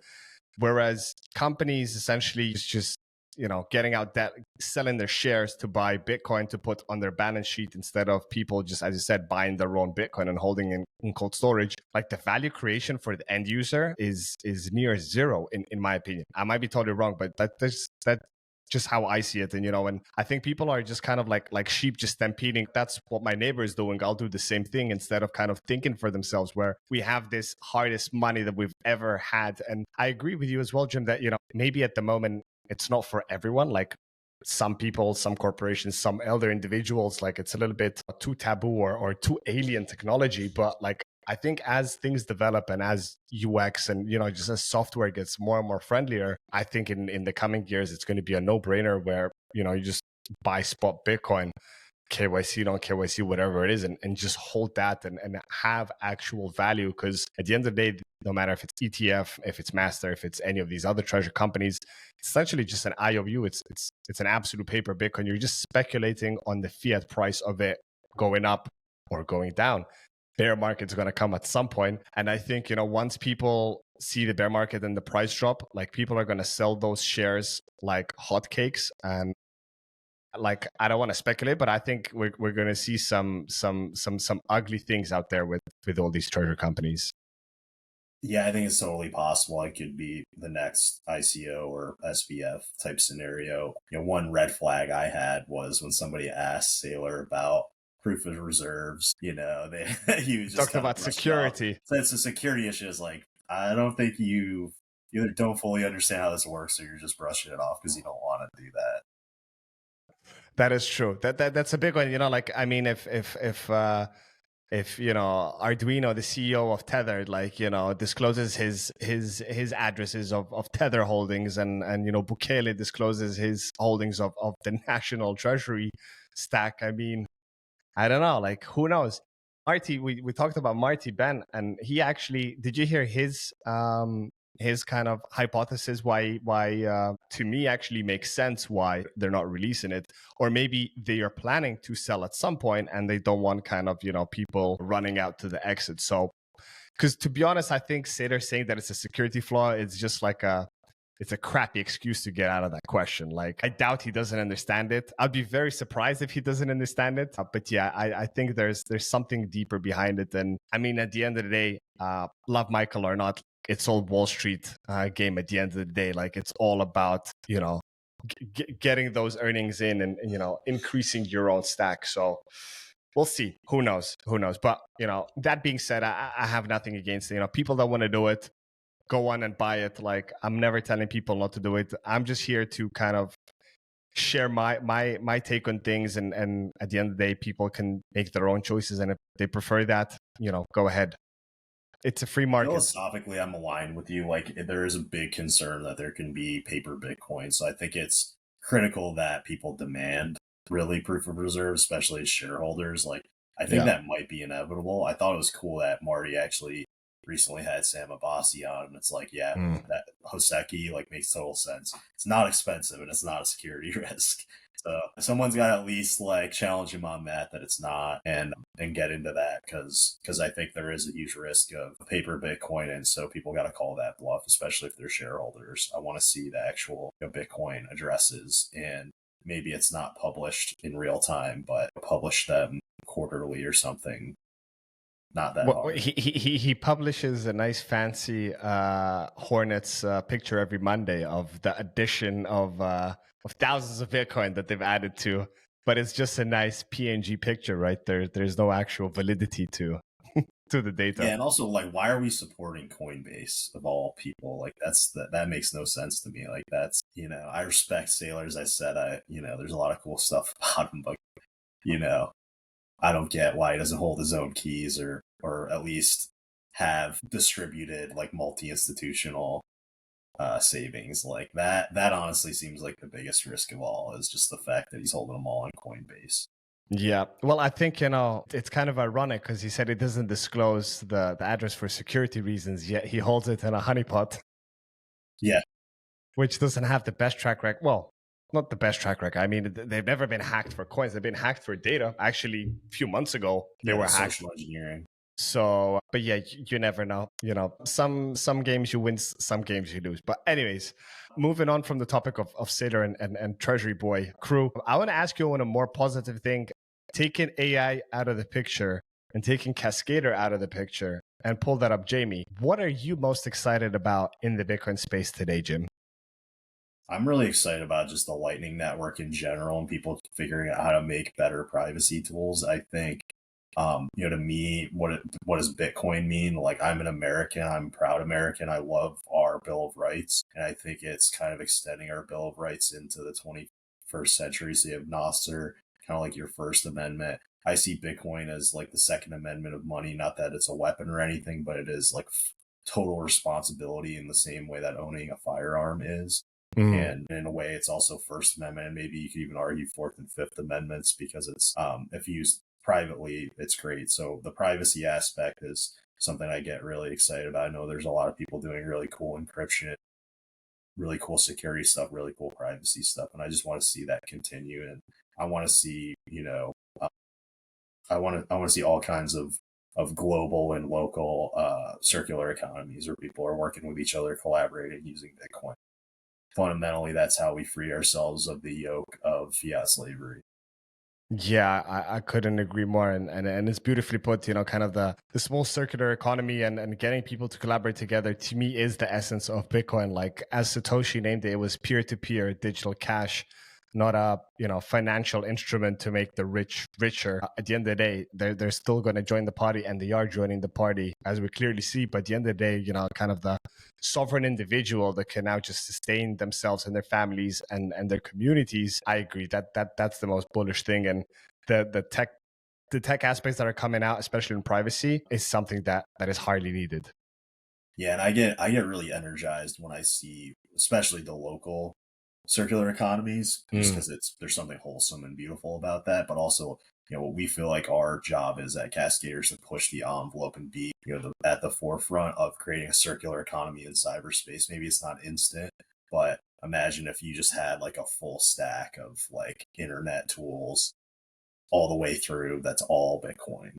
Whereas companies essentially just, you know, getting out debt, selling their shares to buy Bitcoin to put on their balance sheet, instead of people just, as you said, buying their own Bitcoin and holding in cold storage. Like, the value creation for the end user is near zero, in my opinion. I might be totally wrong, but that's just how I see it. And, you know, and I think people are just kind of like sheep just stampeding. That's what my neighbor is doing, I'll do the same thing, instead of kind of thinking for themselves, where we have this hardest money that we've ever had. And I agree with you as well, Jim, that, you know, maybe at the moment it's not for everyone. Like, some people, some corporations, some elder individuals, like, it's a little bit too taboo or too alien technology. But like, I think as things develop and as UX and, just as software gets more and more friendlier, I think in the coming years, it's going to be a no-brainer where, you just buy spot Bitcoin, KYC, non KYC, whatever it is, and just hold that and have actual value. Because at the end of the day, no matter if it's ETF, if it's Master, if it's any of these other treasury companies, it's essentially just an IOU. It's an absolute paper Bitcoin. You're just speculating on the fiat price of it going up or going down. Bear market's going to come at some point. And I think, once people see the bear market and the price drop, like people are going to sell those shares like hotcakes. And like, I don't want to speculate, but I think we're going to see some ugly things out there with all these treasury companies. Yeah, I think it's totally possible. It could be the next ICO or SBF type scenario. One red flag I had was when somebody asked Saylor about proof of reserves. He was just talked about security. So it's a security issue. Is like, I don't think you either don't fully understand how this works, or you're just brushing it off because you don't want to do that. That is true. That's a big one. Like, I mean, if Arduino, the CEO of Tether, discloses his addresses of Tether holdings, and Bukele discloses his holdings of the national treasury stack. I mean, I don't know. Like, who knows? Marty, we talked about Marty Ben, and he actually, did you hear his kind of hypothesis why to me actually makes sense why they're not releasing it? Or maybe they are planning to sell at some point and they don't want kind of, people running out to the exit. So, because to be honest, I think Saylor saying that it's a security flaw, it's just like it's a crappy excuse to get out of that question. Like, I doubt he doesn't understand it. I'd be very surprised if he doesn't understand it. But yeah, I think there's something deeper behind it. And I mean, at the end of the day, love Michael or not, it's all Wall Street game at the end of the day. Like, it's all about, getting those earnings in and increasing your own stack. So we'll see. Who knows? But, that being said, I have nothing against it. People that want to do it, go on and buy it. Like, I'm never telling people not to do it. I'm just here to kind of share my take on things. And at the end of the day, people can make their own choices. And if they prefer that, go ahead. It's a free market. Philosophically, I'm aligned with you. Like, there is a big concern that there can be paper Bitcoin. So I think it's critical that people demand really proof of reserve, especially as shareholders. Like, I think that might be inevitable. I thought it was cool that Marty actually recently had Sam Abbasi on, and it's like, that Hoseki makes total sense. It's not expensive and it's not a security risk. So someone's got to at least challenge him on that it's not, and get into that, because I think there is a huge risk of paper Bitcoin, and so people got to call that bluff, especially if they're shareholders. I want to see the actual Bitcoin addresses, and maybe it's not published in real time, but publish them quarterly or something. Not that hard. He publishes a nice fancy Hornets picture every Monday of the addition of thousands of Bitcoin that they've added to, but it's just a nice PNG picture, right? There's no actual validity to to the data. Yeah, and also why are we supporting Coinbase of all people? That makes no sense to me. That's I respect Saylor, as I said. There's a lot of cool stuff about him, but I don't get why he doesn't hold his own keys or at least have distributed multi-institutional savings like that. That honestly seems like the biggest risk of all, is just the fact that he's holding them all on Coinbase. Yeah. Well, I think, it's kind of ironic because he said he doesn't disclose the address for security reasons, yet he holds it in a honeypot. Yeah. Which doesn't have the best track record. Well, not the best track record. I mean, they've never been hacked for coins. They've been hacked for data. Actually, a few months ago, they were hacked. Social engineering. So, but yeah, you never know. Some games you win, some games you lose. But anyways, moving on from the topic of Saylor and Treasury Boy crew, I want to ask you on a more positive thing. Taking AI out of the picture and taking CASCADR out of the picture, and pull that up, Jamie. What are you most excited about in the Bitcoin space today, Jim? I'm really excited about just the Lightning Network in general and people figuring out how to make better privacy tools. I think, to me, what does Bitcoin mean? I'm an American. I'm a proud American. I love our Bill of Rights. And I think it's kind of extending our Bill of Rights into the 21st century. So you have Nasser, kind of like your First Amendment. I see Bitcoin as like the Second Amendment of money. Not that it's a weapon or anything, but it is like total responsibility in the same way that owning a firearm is. And in a way, it's also First Amendment, and maybe you could even argue Fourth and Fifth Amendments, because it's if used privately, it's great. So the privacy aspect is something I get really excited about. I know there's a lot of people doing really cool encryption, really cool security stuff, really cool privacy stuff, and I just want to see that continue. And I want to see, I want to see all kinds of global and local circular economies where people are working with each other, collaborating using Bitcoin. Fundamentally, that's how we free ourselves of the yoke of fiat slavery. Yeah, I couldn't agree more. And it's beautifully put, kind of the small circular economy and getting people to collaborate together, to me, is the essence of Bitcoin. Like, as Satoshi named it, it was peer-to-peer digital cash, not a financial instrument to make the rich richer. At the end of the day, they're still going to join the party, and they are joining the party, as we clearly see. But at the end of the day, kind of the sovereign individual that can now just sustain themselves and their families and their communities. I agree that's the most bullish thing. And the tech aspects that are coming out, especially in privacy, is something that is highly needed. Yeah, and I get really energized when I see, especially the local circular economies, just because there's something wholesome and beautiful about that. But also, what we feel like our job is at CASCADR is to push the envelope and be, at the forefront of creating a circular economy in cyberspace. Maybe it's not instant, but imagine if you just had like a full stack of like internet tools all the way through. That's all Bitcoin.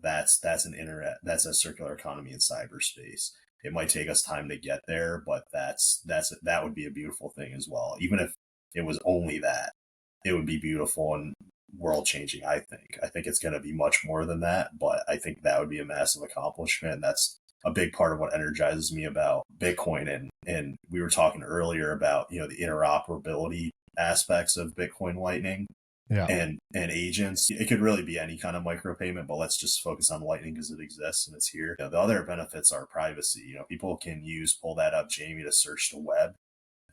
That's that's a circular economy in cyberspace. It might take us time to get there, but that would be a beautiful thing as well. Even if it was only that, it would be beautiful and world changing. I think it's going to be much more than that, but I think that would be a massive accomplishment. And that's a big part of what energizes me about Bitcoin. And we were talking earlier about, the interoperability aspects of Bitcoin Lightning. Yeah. And agents. It could really be any kind of micropayment, but let's just focus on Lightning because it exists and it's here. The other benefits are privacy. People can pull that up, Jamie, to search the web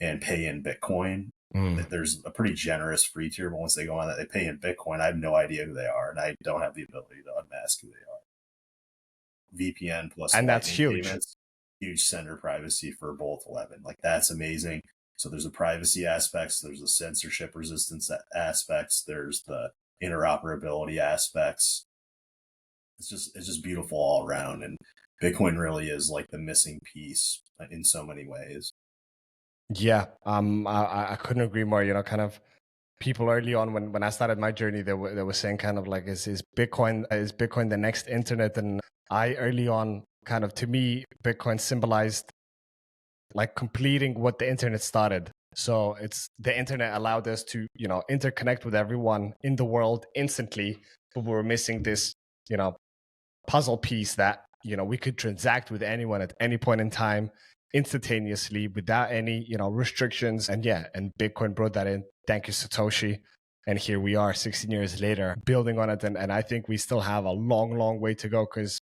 and pay in Bitcoin. There's a pretty generous free tier, but once they go on that, they pay in Bitcoin. I have no idea who they are, and I don't have the ability to unmask who they are. VPN plus, and that's huge. Payments, huge sender privacy for both 11. Like, that's amazing. So there's the privacy aspects, there's the censorship resistance aspects, there's the interoperability aspects. It's just beautiful all around, and Bitcoin really is like the missing piece in so many ways. Yeah, I couldn't agree more. Kind of people early on when I started my journey, they were saying kind of like, is Bitcoin the next internet? And I early on, kind of, to me, Bitcoin symbolized like completing what the internet started. So it's the internet allowed us to, interconnect with everyone in the world instantly, but we were missing this, puzzle piece that, we could transact with anyone at any point in time instantaneously without any, restrictions. And Bitcoin brought that in. Thank you, Satoshi. And here we are 16 years later building on it. And I think we still have a long, long way to go, because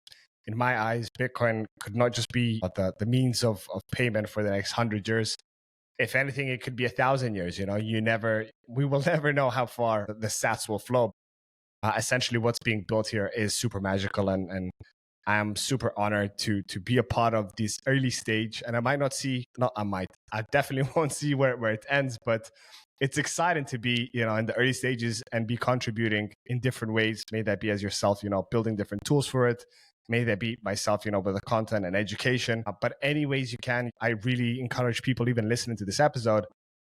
in my eyes, Bitcoin could not just be the means of payment for the next 100 years. If anything, it could be 1,000 years. We will never know how far the sats will flow. Essentially, what's being built here is super magical, and I am super honored to be a part of this early stage. And I definitely won't see where it ends, but it's exciting to be, in the early stages and be contributing in different ways. May that be as yourself, building different tools for it. May that be myself, with the content and education. But any ways you can, I really encourage people, even listening to this episode,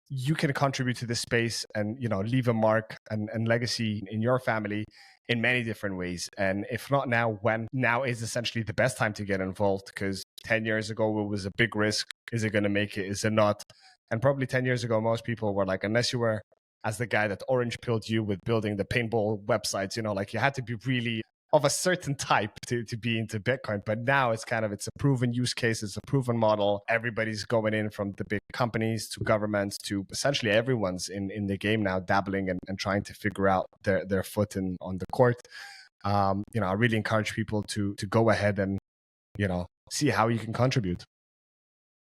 you can contribute to this space and, leave a mark and legacy in your family in many different ways. And if not now, when? Now is essentially the best time to get involved, because 10 years ago, it was a big risk. Is it going to make it? Is it not? And probably 10 years ago, most people were like, unless you were as the guy that orange pilled you with building the paintball websites, like you had to be really of a certain type to be into Bitcoin. But now it's a proven use case, it's a proven model. Everybody's going in, from the big companies to governments to essentially everyone's in the game now, dabbling and trying to figure out their foot on the court. I really encourage people to go ahead and, see how you can contribute.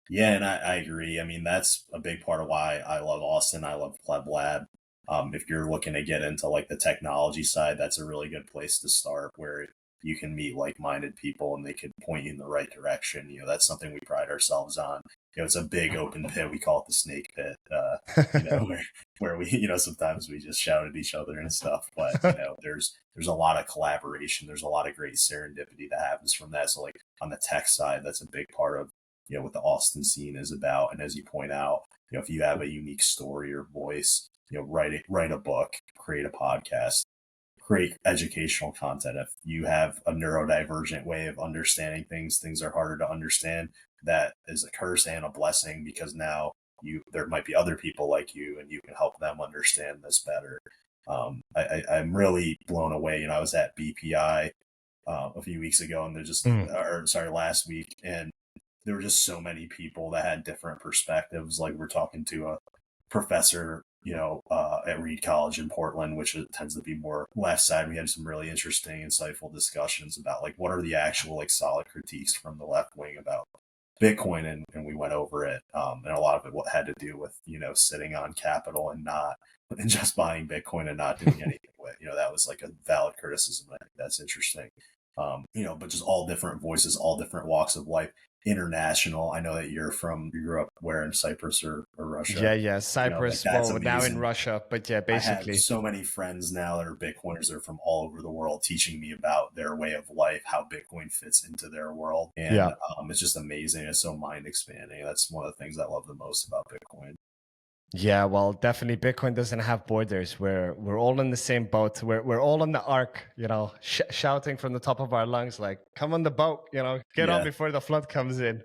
Yeah, and I agree. I mean, that's a big part of why I love AusEn. I love Pleb Lab. If you're looking to get into like the technology side, that's a really good place to start, where you can meet like-minded people and they can point you in the right direction. That's something we pride ourselves on. It's a big open pit. We call it the snake pit, where we, sometimes we just shout at each other and stuff, but there's a lot of collaboration. There's a lot of great serendipity that happens from that. So like on the tech side, that's a big part of, what the Austin scene is about. And as you point out, if you have a unique story or voice, write a book, create a podcast, create educational content. If you have a neurodivergent way of understanding things are harder to understand. That is a curse and a blessing, because now there might be other people like you and you can help them understand this better. I'm really blown away. I was at BPI a few weeks ago, and last week, and there were just so many people that had different perspectives. Like we're talking to a professor, at Reed College in Portland, which tends to be more left side. We had some really interesting, insightful discussions about like what are the actual like solid critiques from the left wing about Bitcoin, and we went over it. And a lot of it had to do with, sitting on capital and just buying Bitcoin and not doing anything with, that was like a valid criticism. I think that's interesting. But just all different voices, all different walks of life. International. I know that you grew up where, in Cyprus or Russia? Yeah, Cyprus. Now in Russia, but yeah, basically. I have so many friends now that are Bitcoiners. They're from all over the world, teaching me about their way of life, how Bitcoin fits into their world, and it's just amazing. It's so mind expanding. That's one of the things I love the most about Bitcoin. Yeah, well, definitely Bitcoin doesn't have borders. We're all in the same boat. We're all on the ark, shouting from the top of our lungs, like, come on the boat, get on before the flood comes in.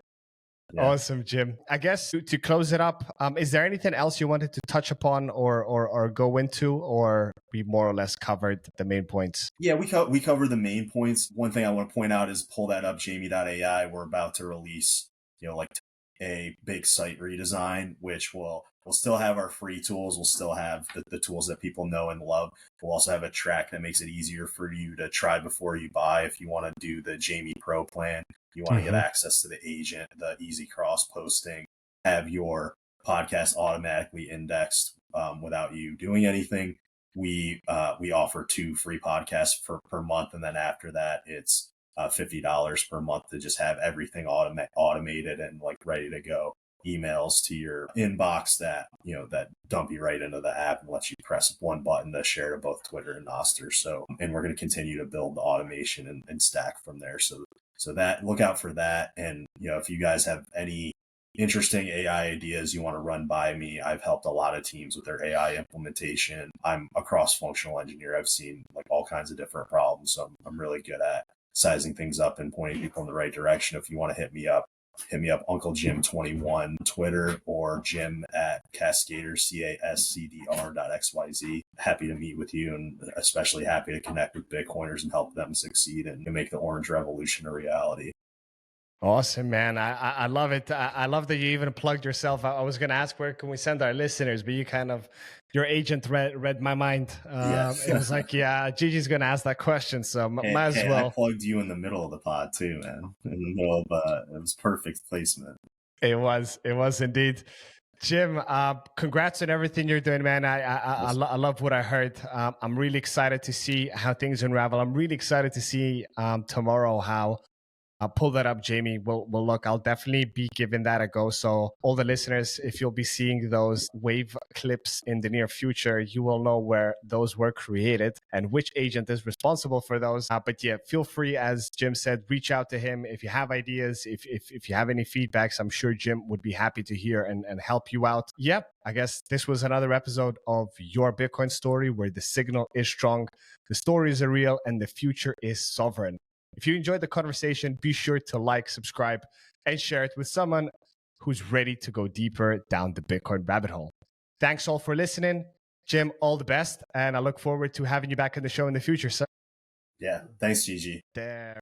Yeah. Awesome, Jim. I guess to close it up, is there anything else you wanted to touch upon or go into, or we more or less covered the main points? Yeah, we covered the main points. One thing I want to point out is pull that up, Jamie.ai. We're about to release, like a big site redesign, which we'll still have our free tools. We'll still have the tools that people know and love. We'll also have a track that makes it easier for you to try before you buy. If you want to do the Jamie Pro plan, you want to get access to the agent, the easy cross posting, have your podcast automatically indexed without you doing anything. We offer 2 free podcasts per month. And then after that, it's $50 per month to just have everything automated and like ready to go. Emails to your inbox that dump you right into the app and let you press one button to share to both Twitter and Nostr. So, and we're going to continue to build the automation and stack from there. So that, look out for that. And if you guys have any interesting AI ideas you want to run by me, I've helped a lot of teams with their AI implementation. I'm a cross-functional engineer. I've seen like all kinds of different problems. So I'm really good at sizing things up and pointing people in the right direction. If you want to hit me up, Uncle Jim 21 Twitter, or Jim at Cascadr, CASCDR.xyz. Happy to meet with you, and especially happy to connect with Bitcoiners and help them succeed and make the Orange Revolution a reality. Awesome, man. I love it. I love that you even plugged yourself. I was going to ask where can we send our listeners, but your agent read my mind. It was like, yeah, Gigi's going to ask that question, so might as well. I plugged you in the middle of the pod too, man. In the middle of it was perfect placement. It was indeed. Jim, congrats on everything you're doing, man. I love what I heard. I'm really excited to see how things unravel. I'm really excited to see tomorrow how I'll pull that up, Jamie. We'll look. I'll definitely be giving that a go. So all the listeners, if you'll be seeing those wave clips in the near future, you will know where those were created and which agent is responsible for those. But yeah, feel free, as Jim said, reach out to him if you have ideas, if you have any feedbacks. I'm sure Jim would be happy to hear and help you out. Yep, I guess this was another episode of Your Bitcoin Story, where the signal is strong, the stories are real, and the future is sovereign. If you enjoyed the conversation, be sure to like, subscribe, and share it with someone who's ready to go deeper down the Bitcoin rabbit hole. Thanks all for listening. Jim, all the best, and I look forward to having you back on the show in the future, sir. Yeah, thanks, Gigi. There.